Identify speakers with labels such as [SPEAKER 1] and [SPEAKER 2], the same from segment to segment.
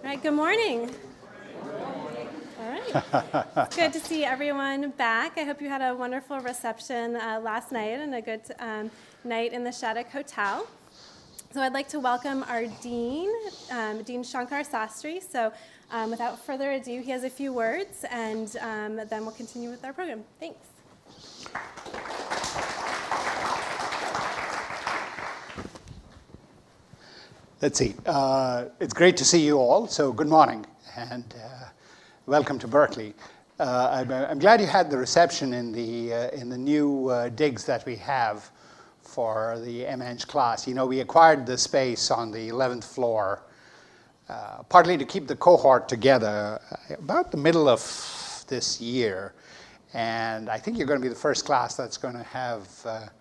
[SPEAKER 1] All right, good morning. All right. It's good to see everyone back. I hope you had a wonderful reception last night and a good night in the Shattuck Hotel. So I'd like to welcome our Dean, Dean Shankar Sastry. So without further ado, he has a few words, and then we'll continue with our program. Thanks.
[SPEAKER 2] Let's see. It's great to see you all. So good morning and welcome to Berkeley. I'm glad you had the reception in the new digs that we have for the MEng class. You know, we acquired the space on the 11th floor, partly to keep the cohort together about the middle of this year. And I think you're going to be the first class that's going to have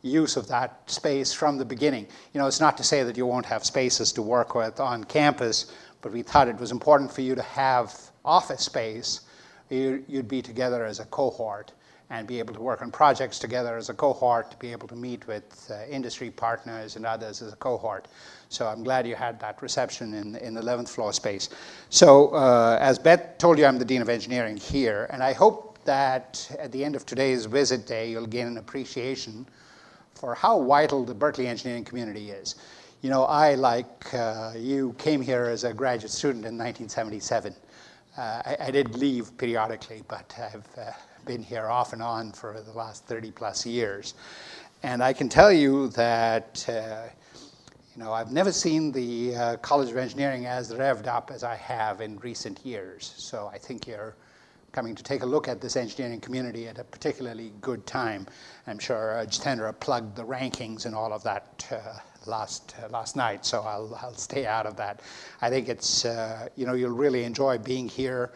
[SPEAKER 2] use of that space from the beginning. You know, it's not to say that you won't have spaces to work with on campus, but we thought it was important for you to have office space. You'd be together as a cohort and be able to work on projects together as a cohort, to be able to meet with industry partners and others as a cohort. So I'm glad you had that reception in the 11th floor space. So as Beth told you, I'm the Dean of Engineering here, and I hope that at the end of today's visit day, you'll gain an appreciation for how vital the Berkeley engineering community is. You know, I, like you, came here as a graduate student in 1977. I did leave periodically, but I've been here off and on for the last 30 plus years. And I can tell you that, you know, I've never seen the College of Engineering as revved up as I have in recent years. So I think you're coming to take a look at this engineering community at a particularly good time. I'm sure Jitendra plugged the rankings and all of that last night, so I'll stay out of that. I think it's, you know, you'll really enjoy being here.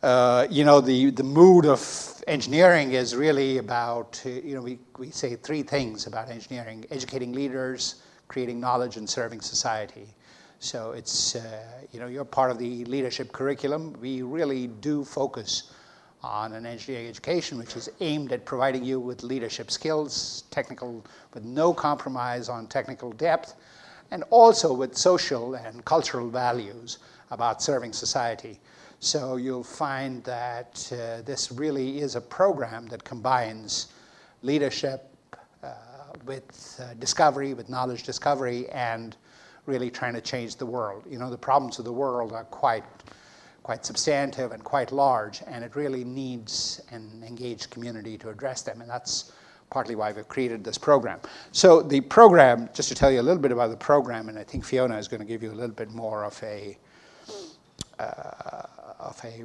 [SPEAKER 2] You know, the mood of engineering is really about, you know, we say three things about engineering: educating leaders, creating knowledge, and serving society. So it's, you know, you're part of the leadership curriculum. We really do focus on an engineering education which is aimed at providing you with leadership skills, technical, with no compromise on technical depth, and also with social and cultural values about serving society. So you'll find that this really is a program that combines leadership with discovery, with knowledge discovery, and really trying to change the world. You know, the problems of the world are quite substantive and quite large, and it really needs an engaged community to address them, and that's partly why we've created this program. So the program, just to tell you a little bit about the program, and I think Fiona is going to give you a little bit more of a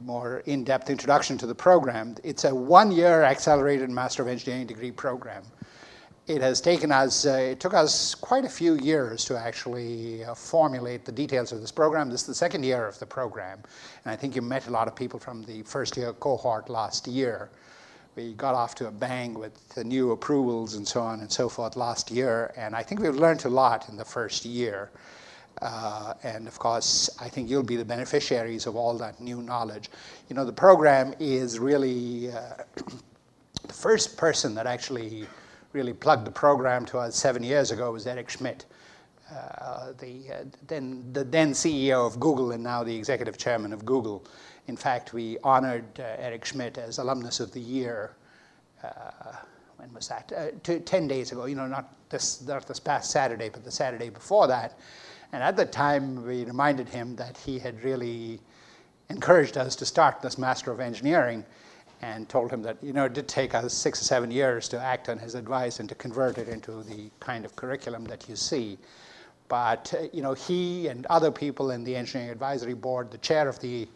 [SPEAKER 2] more in-depth introduction to the program. It's a one-year accelerated Master of Engineering degree program. It has taken us, it took us quite a few years to actually formulate the details of this program. This is the second year of the program, and I think you met a lot of people from the first year cohort last year. We got off to a bang with the new approvals and so on and so forth last year, and I think we've learned a lot in the first year. And of course, I think you'll be the beneficiaries of all that new knowledge. You know, the program is really, the first person that actually really plugged the program to us 7 years ago was Eric Schmidt, the then CEO of Google and now the executive chairman of Google. In fact, we honored Eric Schmidt as Alumnus of the Year. When was that? 10 days ago. You know, not this past Saturday, but the Saturday before that. And at the time, we reminded him that he had really encouraged us to start this Master of Engineering, and told him that, you know, it did take us 6 or 7 years to act on his advice and to convert it into the kind of curriculum that you see. But, you know, he and other people in the Engineering Advisory Board, the chair of the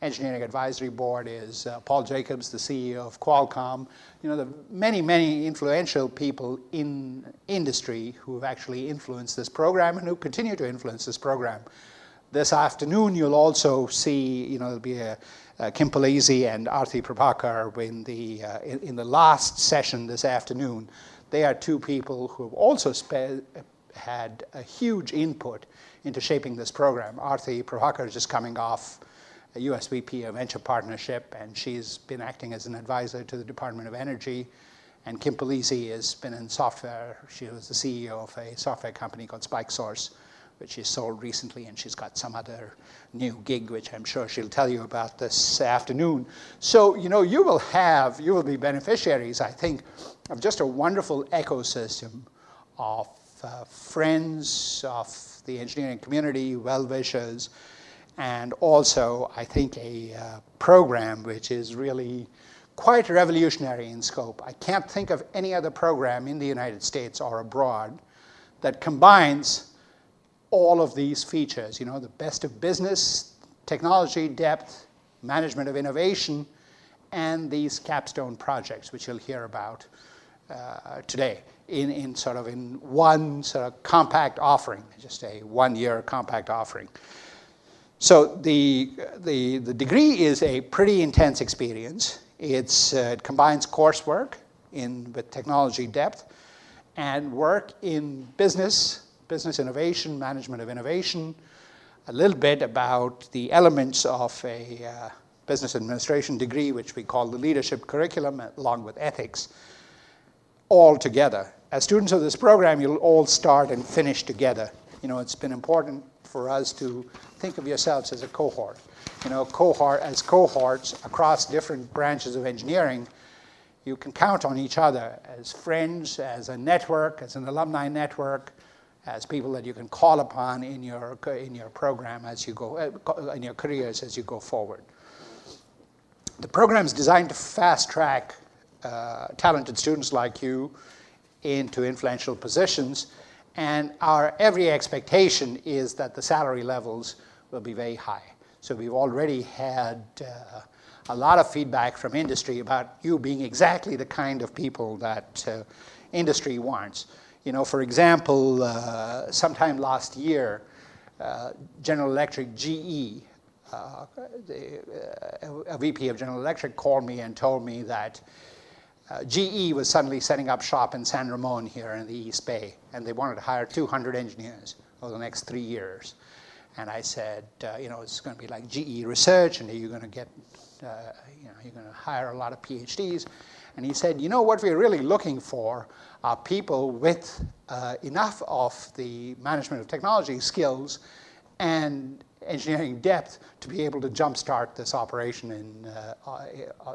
[SPEAKER 2] Engineering Advisory Board is Paul Jacobs, the CEO of Qualcomm. You know, the many influential people in industry who have actually influenced this program and who continue to influence this program. This afternoon, you'll also see, you know, there'll be Kim Polisi and Arthi Prabhakar in the last session this afternoon. They are two people who have also had a huge input into shaping this program. Arthi Prabhakar is just coming off a US VP of Venture Partnership, and she's been acting as an advisor to the Department of Energy. And Kim Polisi has been in software. She was the CEO of a software company called SpikeSource, which she sold recently, and she's got some other new gig, which I'm sure she'll tell you about this afternoon. So, you know, you will be beneficiaries, I think, of just a wonderful ecosystem of friends of the engineering community, well-wishers, and also, I think, a program which is really quite revolutionary in scope. I can't think of any other program in the United States or abroad that combines all of these features, you know, the best of business, technology depth, management of innovation, and these capstone projects, which you'll hear about today in one sort of compact offering, just a one-year compact offering. So the degree is a pretty intense experience. It combines coursework with technology depth and work in business innovation, management of innovation, a little bit about the elements of a business administration degree, which we call the leadership curriculum, along with ethics, all together. As students of this program, you'll all start and finish together. You know, it's been important for us to think of yourselves as a cohort. You know, cohorts across different branches of engineering, you can count on each other as friends, as a network, as an alumni network, as people that you can call upon in your program as you go, in your careers as you go forward. The program is designed to fast-track talented students like you into influential positions, and our every expectation is that the salary levels will be very high. So we've already had a lot of feedback from industry about you being exactly the kind of people that industry wants. You know, for example, sometime last year, General Electric GE, a VP of General Electric called me and told me that GE was suddenly setting up shop in San Ramon here in the East Bay, and they wanted to hire 200 engineers over the next 3 years. And I said, you know, it's going to be like GE Research, and you're going to get, you're going to hire a lot of PhDs. And he said, you know, what we're really looking for are people with enough of the management of technology skills and engineering depth to be able to jumpstart this operation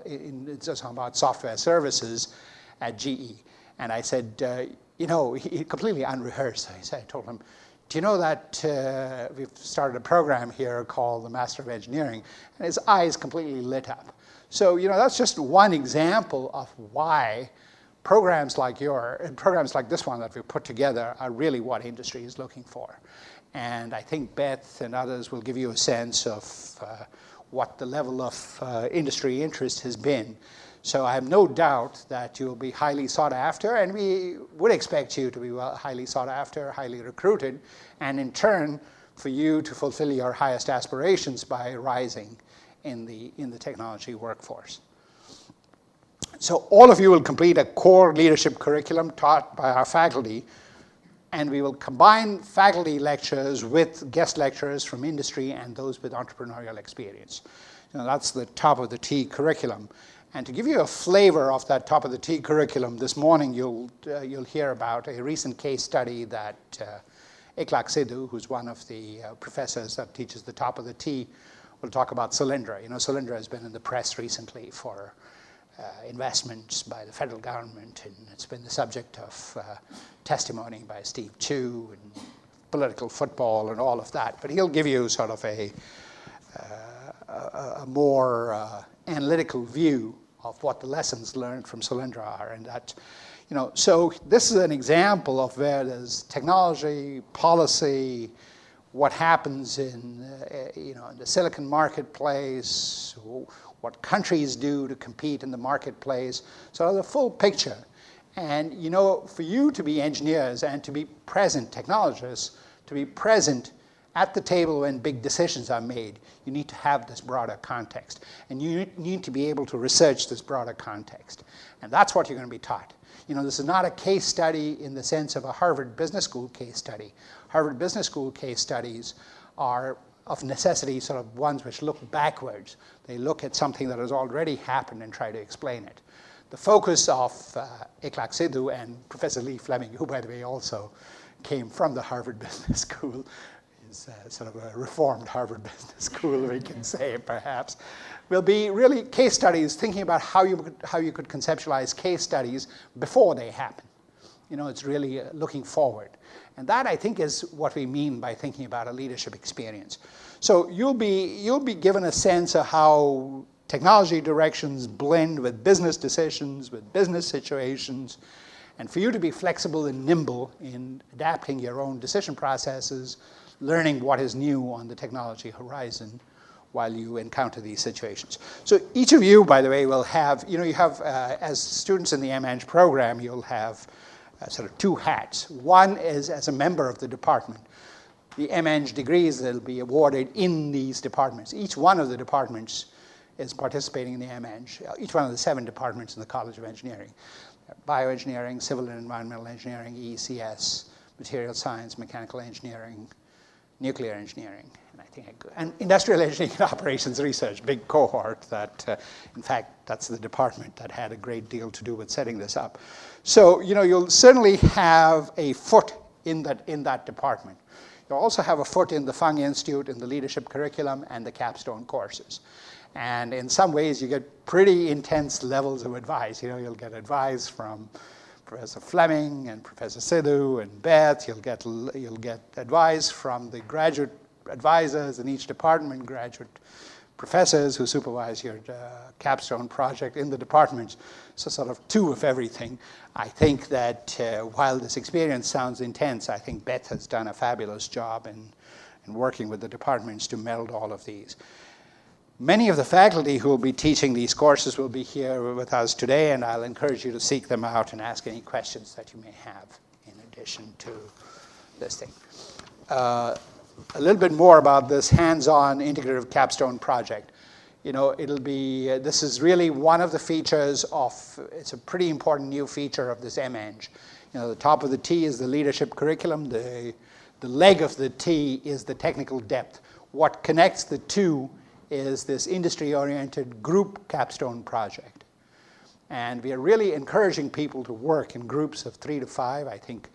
[SPEAKER 2] in just about software services at GE. And I said, you know, he completely unrehearsed. I told him, do you know that we've started a program here called the Master of Engineering? And his eyes completely lit up. So, you know, that's just one example of why programs like this one that we've put together are really what industry is looking for. And I think Beth and others will give you a sense of what the level of industry interest has been. So I have no doubt that you'll be highly sought after, and we would expect you to be highly sought after, highly recruited, and in turn, for you to fulfill your highest aspirations by rising in the technology workforce. So all of you will complete a core leadership curriculum taught by our faculty, and we will combine faculty lectures with guest lecturers from industry and those with entrepreneurial experience. You know, that's the top of the T curriculum. And to give you a flavor of that top of the T curriculum, this morning you'll hear about a recent case study that Ikhlaq Sidhu, who's one of the professors that teaches the top of the T, will talk about Solyndra. You know, Solyndra has been in the press recently for investments by the federal government, and it's been the subject of testimony by Steve Chu and political football and all of that. But he'll give you sort of a more analytical view of what the lessons learned from Solyndra are, and that, you know, so this is an example of where there's technology, policy, what happens in the Silicon marketplace, what countries do to compete in the marketplace. So the full picture. And you know, for you to be engineers and to be present technologists, to be present at the table when big decisions are made, you need to have this broader context. And you need to be able to research this broader context. And that's what you're going to be taught. You know, this is not a case study in the sense of a Harvard Business School case study. Harvard Business School case studies are of necessity sort of ones which look backwards. They look at something that has already happened and try to explain it. The focus of Ikhlaq Sidhu and Professor Lee Fleming, who, by the way, also came from the Harvard Business School. It's sort of a reformed Harvard Business School, we can say, perhaps. Will be really case studies, thinking about how you could conceptualize case studies before they happen. It's really looking forward. And that, I think, is what we mean by thinking about a leadership experience. So you'll be given a sense of how technology directions blend with business decisions, with business situations, and for you to be flexible and nimble in adapting your own decision processes, learning what is new on the technology horizon while you encounter these situations. So each of you, by the way, will have, as students in the MEng program, you'll have sort of two hats. One is as a member of the department. The MEng degrees that will be awarded in these departments. Each one of the departments is participating in the MEng. Each one of the 7 departments in the College of Engineering. Bioengineering, Civil and Environmental Engineering, ECS, Material Science, Mechanical Engineering, Nuclear Engineering, and Industrial Engineering and Operations Research, big cohort that, in fact, that's the department that had a great deal to do with setting this up. So, you'll certainly have a foot in that department. You'll also have a foot in the Fung Institute, in the leadership curriculum, and the capstone courses. And in some ways, you get pretty intense levels of advice. You'll get advice from Professor Fleming and Professor Sidhu and Beth. You'll get advice from the graduate advisors in each department, graduate professors who supervise your capstone project in the departments. So sort of 2 of everything. I think that while this experience sounds intense, I think Beth has done a fabulous job in working with the departments to meld all of these. Many of the faculty who will be teaching these courses will be here with us today, and I'll encourage you to seek them out and ask any questions that you may have in addition to this thing. A little bit more about this hands-on integrative capstone project. This is really one of the features it's a pretty important new feature of this MEng. The top of the T is the leadership curriculum. The leg of the T is the technical depth. What connects the two is this industry-oriented group capstone project. And we are really encouraging people to work in groups of 3 to 5. I think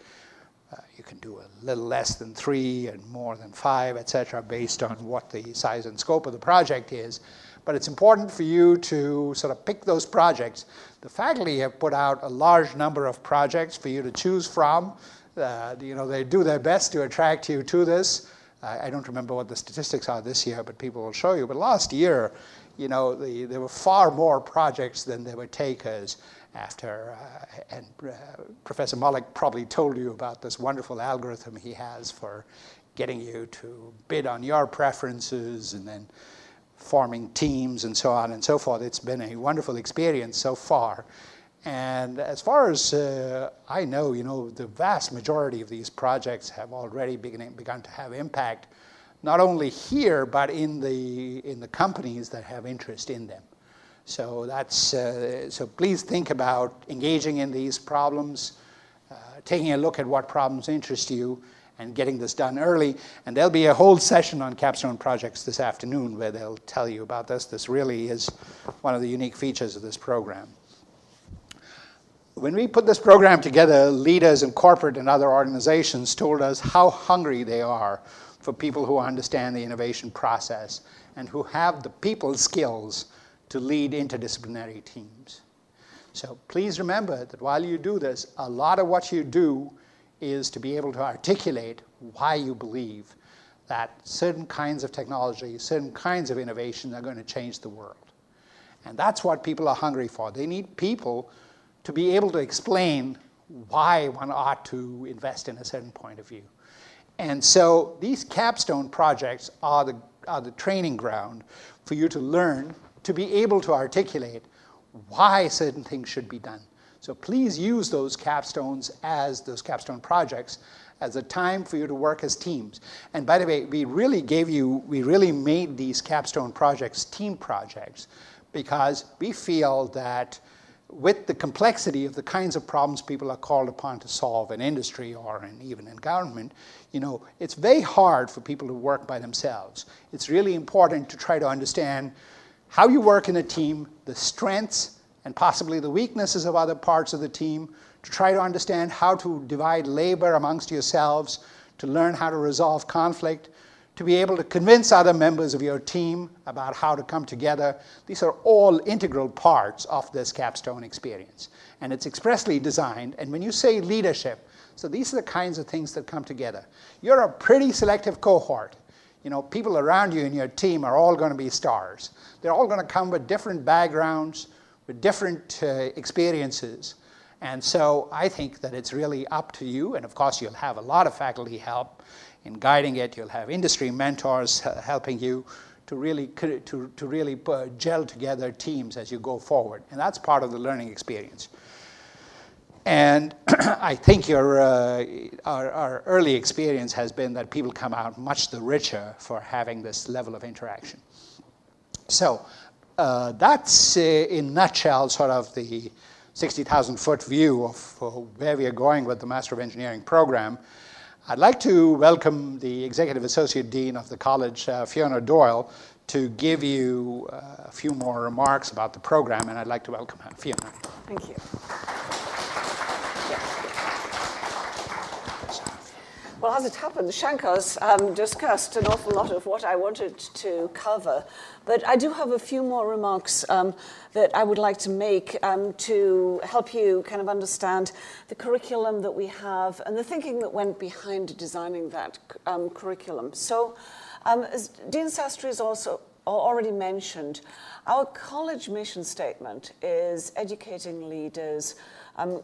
[SPEAKER 2] you can do a little less than 3 and more than 5, et cetera, based on what the size and scope of the project is. But it's important for you to sort of pick those projects. The faculty have put out a large number of projects for you to choose from. They do their best to attract you to this. I don't remember what the statistics are this year, but people will show you. But last year, there were far more projects than there were takers after, and Professor Mullick probably told you about this wonderful algorithm he has for getting you to bid on your preferences and then forming teams and so on and so forth. It's been a wonderful experience so far. And as far as I know, the vast majority of these projects have already begun to have impact, not only here, but in the companies that have interest in them. So so please think about engaging in these problems, taking a look at what problems interest you, and getting this done early. And there'll be a whole session on capstone projects this afternoon where they'll tell you about this. This really is one of the unique features of this program. When we put this program together, leaders in corporate and other organizations told us how hungry they are for people who understand the innovation process and who have the people skills to lead interdisciplinary teams. So please remember that while you do this, a lot of what you do is to be able to articulate why you believe that certain kinds of technology, certain kinds of innovation are going to change the world. And that's what people are hungry for. They need people to be able to explain why one ought to invest in a certain point of view. And so these capstone projects are the training ground for you to learn to be able to articulate why certain things should be done. So please use those capstone projects as a time for you to work as teams. And by the way, we really made these capstone projects team projects because we feel that with the complexity of the kinds of problems people are called upon to solve in industry or even in government, it's very hard for people to work by themselves. It's really important to try to understand how you work in a team, the strengths and possibly the weaknesses of other parts of the team, to try to understand how to divide labor amongst yourselves, to learn how to resolve conflict, to be able to convince other members of your team about how to come together. These are all integral parts of this capstone experience. And it's expressly designed. And when you say leadership, so these are the kinds of things that come together. You're a pretty selective cohort. You know, people around you in your team are all going to be stars. They're all going to come with different backgrounds, with different experiences. And so I think that it's really up to you. And of course, you'll have a lot of faculty help in guiding it. You'll have industry mentors helping you to really gel together teams as you go forward. And that's part of the learning experience. And I think our early experience has been that people come out much the richer for having this level of interaction. So that's, in a nutshell, sort of the 60,000-foot view of where we are going with the Master of Engineering program. I'd like to welcome the Executive Associate Dean of the college, Fiona Doyle, to give you a few more remarks about the program, and I'd like to welcome her. Fiona.
[SPEAKER 3] Thank you. Well, as it happens, Shankar's discussed an awful lot of what I wanted to cover, but I do have a few more remarks that I would like to make to help you kind of understand the curriculum that we have and the thinking that went behind designing that curriculum. So, as Dean Sastry has also already mentioned, our college mission statement is educating leaders,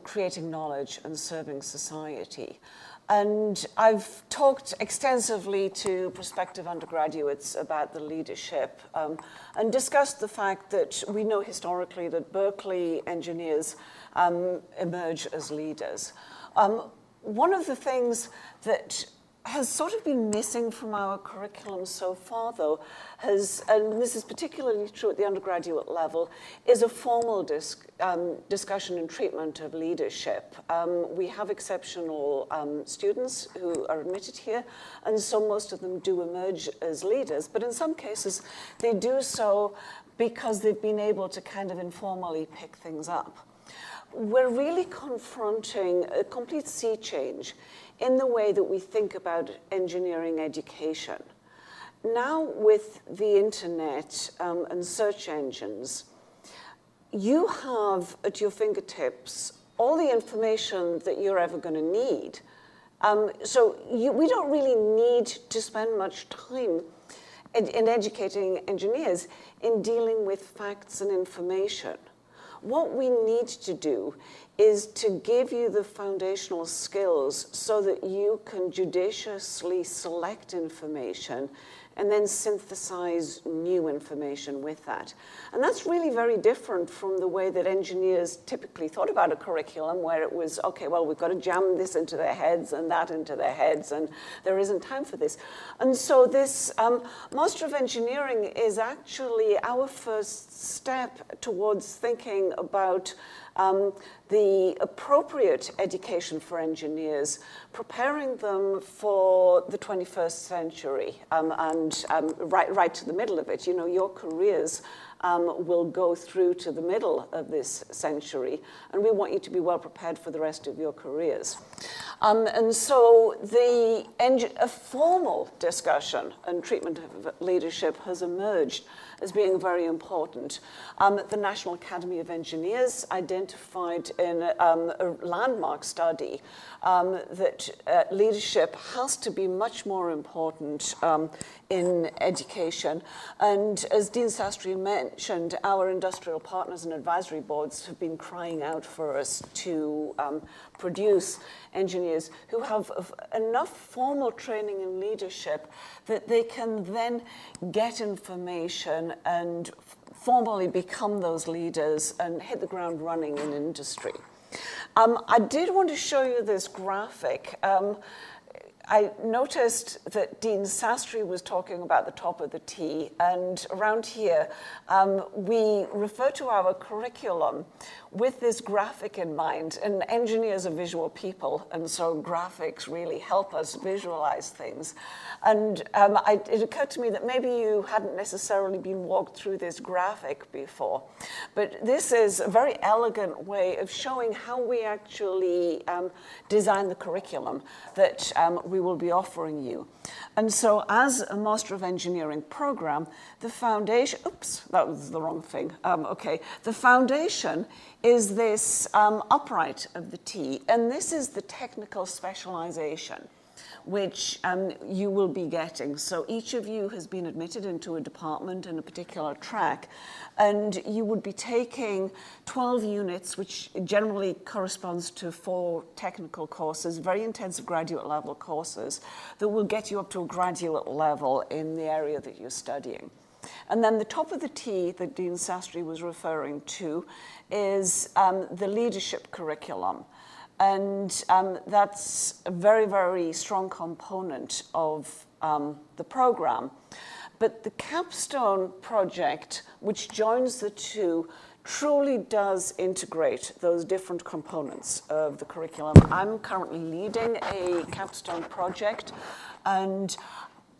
[SPEAKER 3] creating knowledge, and serving society. And I've talked extensively to prospective undergraduates about the leadership and discussed the fact that we know historically that Berkeley engineers emerge as leaders. One of the things that has sort of been missing from our curriculum so far, though, and this is particularly true at the undergraduate level, is a formal discussion and treatment of leadership. We have exceptional students who are admitted here, and so most of them do emerge as leaders, but in some cases they do so because they've been able to kind of informally pick things up. We're really confronting a complete sea change in the way that we think about engineering education. Now, with the internet and search engines, you have at your fingertips all the information that you're ever going to need. We don't really need to spend much time in educating engineers in dealing with facts and information. What we need to do is to give you the foundational skills so that you can judiciously select information and then synthesize new information with that. And that's really very different from the way that engineers typically thought about a curriculum, where it was, okay, well, we've got to jam this into their heads and that into their heads, and there isn't time for this. And so this Master of Engineering is actually our first step towards thinking about the appropriate education for engineers, preparing them for the 21st century, and right to the middle of it. You know, your careers will go through to the middle of this century, and we want you to be well prepared for the rest of your careers. And so a formal discussion and treatment of leadership has emerged as being very important. The National Academy of Engineers identified in a landmark study that leadership has to be much more important in education. And as Dean Sastry mentioned, our industrial partners and advisory boards have been crying out for us to produce engineers who have enough formal training in leadership that they can then get information and formally become those leaders and hit the ground running in industry. I did want to show you this graphic. I noticed that Dean Sastry was talking about the top of the T, and around here, we refer to our curriculum with this graphic in mind, and engineers are visual people, and so graphics really help us visualize things. And it occurred to me that maybe you hadn't necessarily been walked through this graphic before, but this is a very elegant way of showing how we actually design the curriculum that we will be offering you. And so as a Master of Engineering program, the foundation, oops, that was the wrong thing. The foundation is this upright of the T, and this is the technical specialization which you will be getting. So each of you has been admitted into a department in a particular track, and you would be taking 12 units, which generally corresponds to 4 technical courses, very intensive graduate level courses that will get you up to a graduate level in the area that you're studying. And then the top of the T that Dean Sastry was referring to is the leadership curriculum. And that's a very, very strong component of the program. But the capstone project, which joins the two, truly does integrate those different components of the curriculum. I'm currently leading a capstone project, and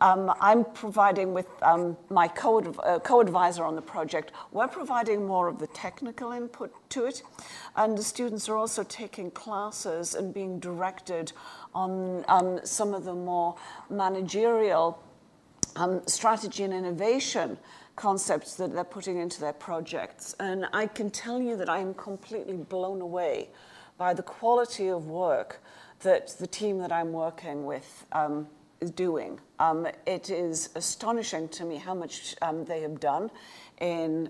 [SPEAKER 3] I'm providing with my co-advisor on the project, we're providing more of the technical input to it, and the students are also taking classes and being directed on some of the more managerial strategy and innovation concepts that they're putting into their projects. And I can tell you that I am completely blown away by the quality of work that the team that I'm working with is doing. It is astonishing to me how much they have done in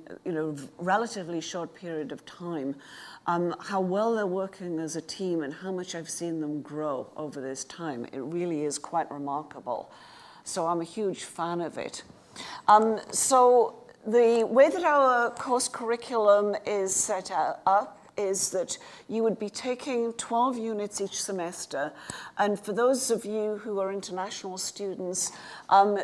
[SPEAKER 3] relatively short period of time, how well they're working as a team and how much I've seen them grow over this time. It really is quite remarkable. So I'm a huge fan of it. So the way that our course curriculum is set up is that you would be taking 12 units each semester. And for those of you who are international students,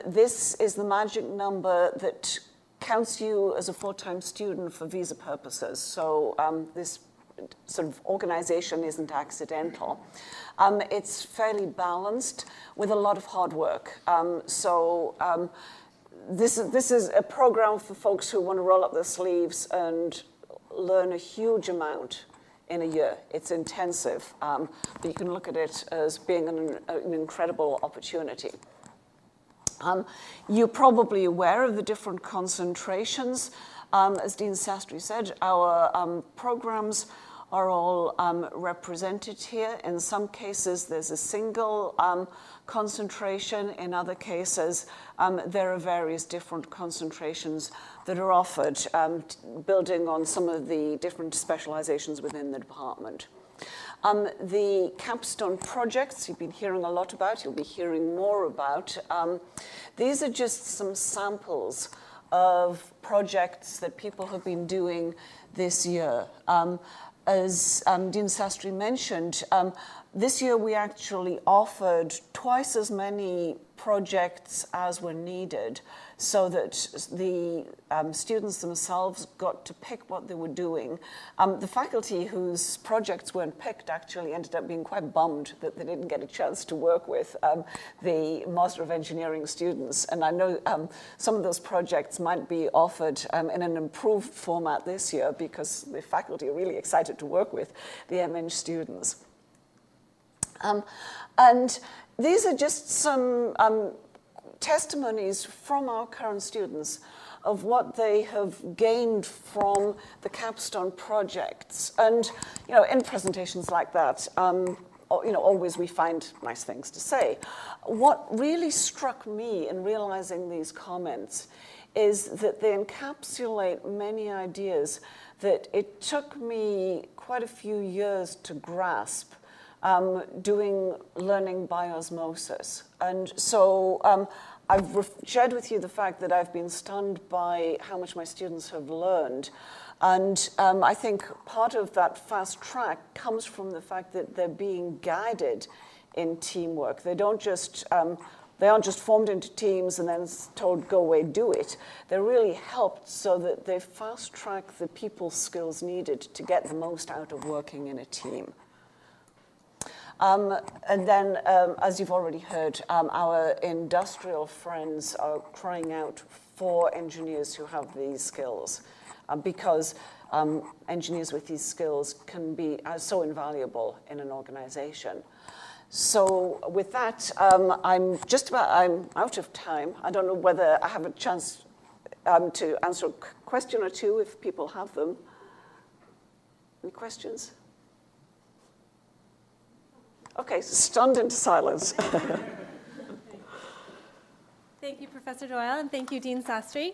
[SPEAKER 3] this is the magic number that counts you as a full-time student for visa purposes. So this sort of organization isn't accidental. It's fairly balanced with a lot of hard work. This is a program for folks who want to roll up their sleeves and learn a huge amount in a year. It's intensive, but you can look at it as being an incredible opportunity. You're probably aware of the different concentrations. As Dean Sastry said, our programs are all represented here. In some cases, there's a single concentration. In other cases, there are various different concentrations that are offered, building on some of the different specializations within the department. The capstone projects you've been hearing a lot about, you'll be hearing more about. These are just some samples of projects that people have been doing this year. As Dean Sastry mentioned, this year we actually offered twice as many projects as were needed so that the students themselves got to pick what they were doing. The faculty whose projects weren't picked actually ended up being quite bummed that they didn't get a chance to work with the Master of Engineering students. And I know some of those projects might be offered in an improved format this year because the faculty are really excited to work with the MEng students. And these are just some testimonies from our current students of what they have gained from the capstone projects. And, in presentations like that, always we find nice things to say. What really struck me in realizing these comments is that they encapsulate many ideas that it took me quite a few years to grasp doing learning by osmosis. And so I've shared with you the fact that I've been stunned by how much my students have learned. And I think part of that fast track comes from the fact that they're being guided in teamwork. They aren't just formed into teams and then told, go away, do it. They're really helped so that they fast track the people skills needed to get the most out of working in a team. And then, as you've already heard, our industrial friends are crying out for engineers who have these skills because engineers with these skills can be so invaluable in an organization. So with that, I'm out of time. I don't know whether I have a chance to answer a question or two if people have them. Any questions? Okay, stunned into silence.
[SPEAKER 1] Thank you, Professor Doyle, and thank you, Dean Sastry.